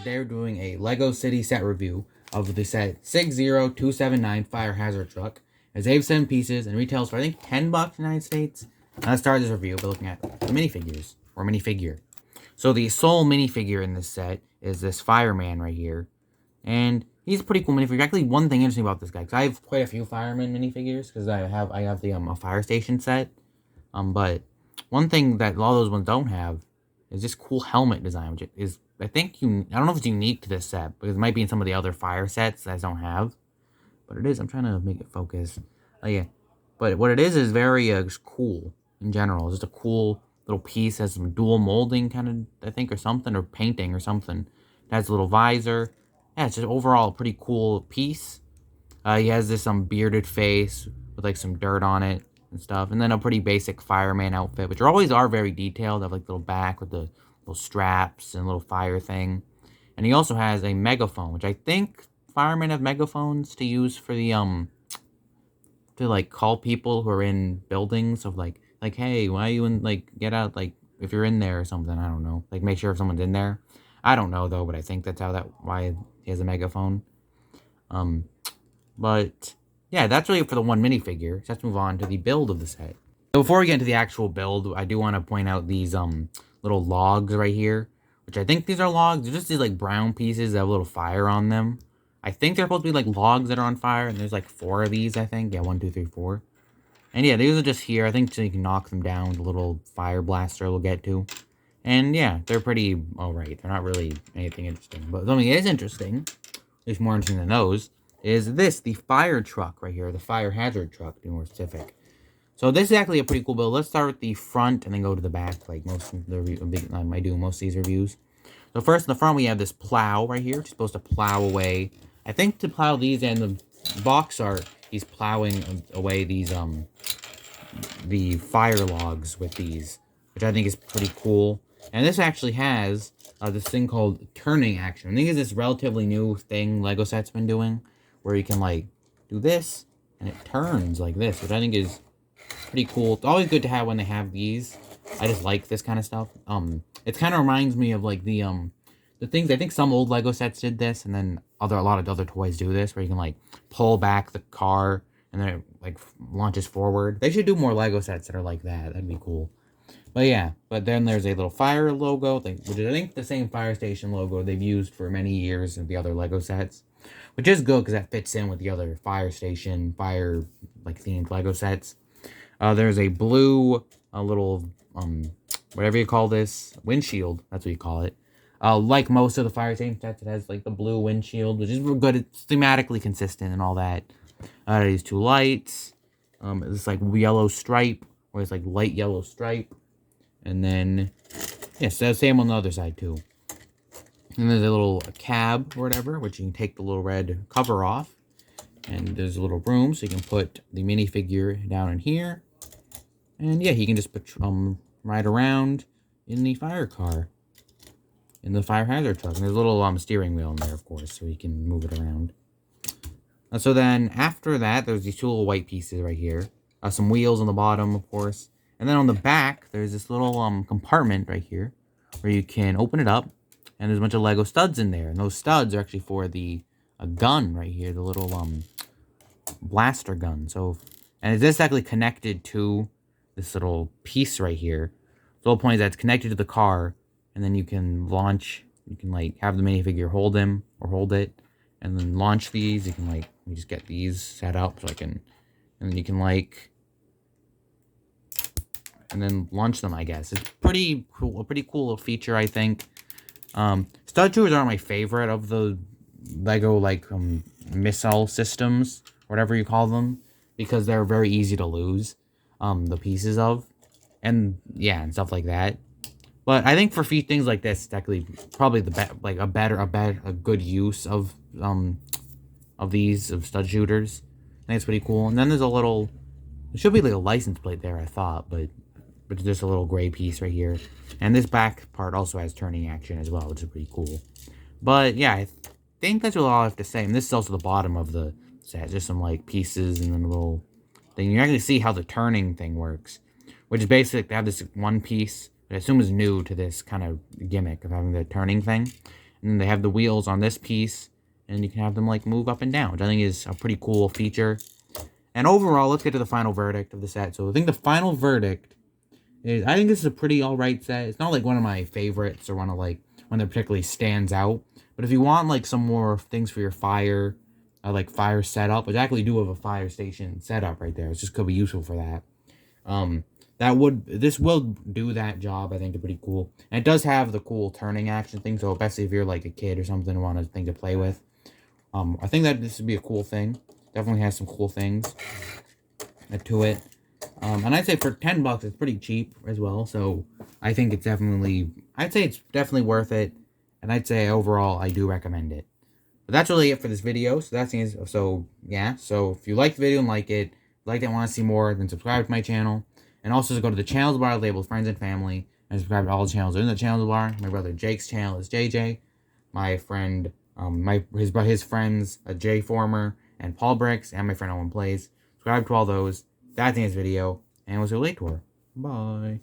they're doing a Lego City set review of the set 60279 Fire Hazard Truck. It's 87 pieces and retails for I think $10 in the United States. And let's start this review by looking at the minifigures, or minifigure. So the sole minifigure in this set is this fireman right here. And he's a pretty cool minifigure. Actually, one thing interesting about this guy, because I have quite a few fireman minifigures, because I have the a fire station set. But one thing that a lot of those ones don't have is this cool helmet design, which is, I think, I don't know if it's unique to this set, because it might be in some of the other fire sets that I don't have. But it is. I'm trying to make it focus. Oh, yeah. But what it is very just cool in general. It's just a cool little piece. It has some dual molding kind of, I think, or something, or painting or something. It has a little visor. Yeah, it's just overall a pretty cool piece. He has this bearded face with like some dirt on it and stuff, and then a pretty basic fireman outfit, which always are very detailed. They have like little back with the little straps and little fire thing, and he also has a megaphone, which I think firemen have megaphones to use for the to like call people who are in buildings of like hey, why are you in, like, get out, like if you're in there or something. I don't know, like make sure if someone's in there. I don't know though, but I think that's why he has a megaphone. But yeah, that's really for the one minifigure. So let's move on to the build of the set. So before we get into the actual build, I do want to point out these little logs right here, which I think these are logs. They're just these like brown pieces that have a little fire on them. I think they're supposed to be like logs that are on fire, and there's like 4 of these, I think. Yeah, 1, 2, 3, 4. And yeah, these are just here. I think so you can knock them down with a little fire blaster we'll get to. And yeah, they're pretty alright. They're not really anything interesting. But something is interesting, at least more interesting than those, is this, the fire truck right here. The fire hazard truck, to be more specific. So this is actually a pretty cool build. Let's start with the front and then go to the back, like most of the I do most of these reviews. So first in the front we have this plow right here. It's supposed to plow away. I think to plow these, and the box art, he's plowing away these the fire logs with these, which I think is pretty cool. And this actually has this thing called turning action. I think it's this relatively new thing Lego Set's been doing, where you can like do this and it turns like this, which I think is pretty cool. It's always good to have when they have these. I just like this kind of stuff. It kind of reminds me of like the things, I think some old Lego sets did this, and then a lot of other toys do this, where you can like pull back the car and then it like launches forward. They should do more Lego sets that are like that. That'd be cool. But yeah, but then there's a little fire logo, which is I think the same fire station logo they've used for many years in the other Lego sets, which is good because that fits in with the other fire station, fire like themed Lego sets. There's a blue, little whatever you call this, windshield. That's what you call it. Like most of the fire station sets, it has like the blue windshield, which is good. It's thematically consistent and all that. These 2 lights. This like yellow stripe, or it's like light yellow stripe. And then, yeah, so same on the other side too. And there's a little cab or whatever, which you can take the little red cover off. And there's a little room, so you can put the minifigure down in here. And yeah, he can just ride around in the fire car, in the fire hazard truck. And there's a little steering wheel in there, of course, so he can move it around. So then after that, there's these 2 little white pieces right here. Some wheels on the bottom, of course. And then on the back, there's this little compartment right here, where you can open it up, and there's a bunch of Lego studs in there. And those studs are actually for the gun right here, the little blaster gun. So, and it's just actually connected to this little piece right here. The whole point is that it's connected to the car, and then you can launch. You can like have the minifigure hold him or hold it, and then launch these. You can like just get these set up so I can, and then you can like, and then launch them. I guess it's pretty cool. A pretty cool little feature, I think. Stud shooters aren't my favorite of the Lego like missile systems, whatever you call them, because they're very easy to lose the pieces of, and yeah, and stuff like that. But I think for things like this, it's actually probably a good use of stud shooters. I think it's pretty cool. And then there's a little, it should be like a license plate there, I thought, but just a little gray piece right here. And this back part also has turning action as well, which is pretty cool. But yeah, I think that's all I have to say. And this is also the bottom of the set, just some like pieces and then a little thing. You actually see how the turning thing works, which is basically they have this one piece that I assume is new to this kind of gimmick of having the turning thing. And then they have the wheels on this piece, and you can have them like move up and down, which I think is a pretty cool feature. And overall, let's get to the final verdict of the set. So I think the final verdict is, I think this is a pretty alright set. It's not like one of my favorites or one that particularly stands out. But if you want like some more things for your fire, like fire setup, which I actually do have a fire station setup right there. It just could be useful for that. This will do that job. I think it's pretty cool. And it does have the cool turning action thing. So especially if you're like a kid or something and want a thing to play with. I think that this would be a cool thing. Definitely has some cool things to it. And I'd say for $10, it's pretty cheap as well. So I think it's definitely worth it. And I'd say overall, I do recommend it. But that's really it for this video. So yeah. So if you like the video and like it and want to see more, then subscribe to my channel. And also just go to the channels bar labeled Friends and Family and subscribe to all the channels in the channels bar. My brother Jake's channel is JJ. My friend, his friends, Jay Former and Paul Bricks, and my friend Owen Plays. Subscribe to all those. That's the end of this video, and we'll see you later. Bye.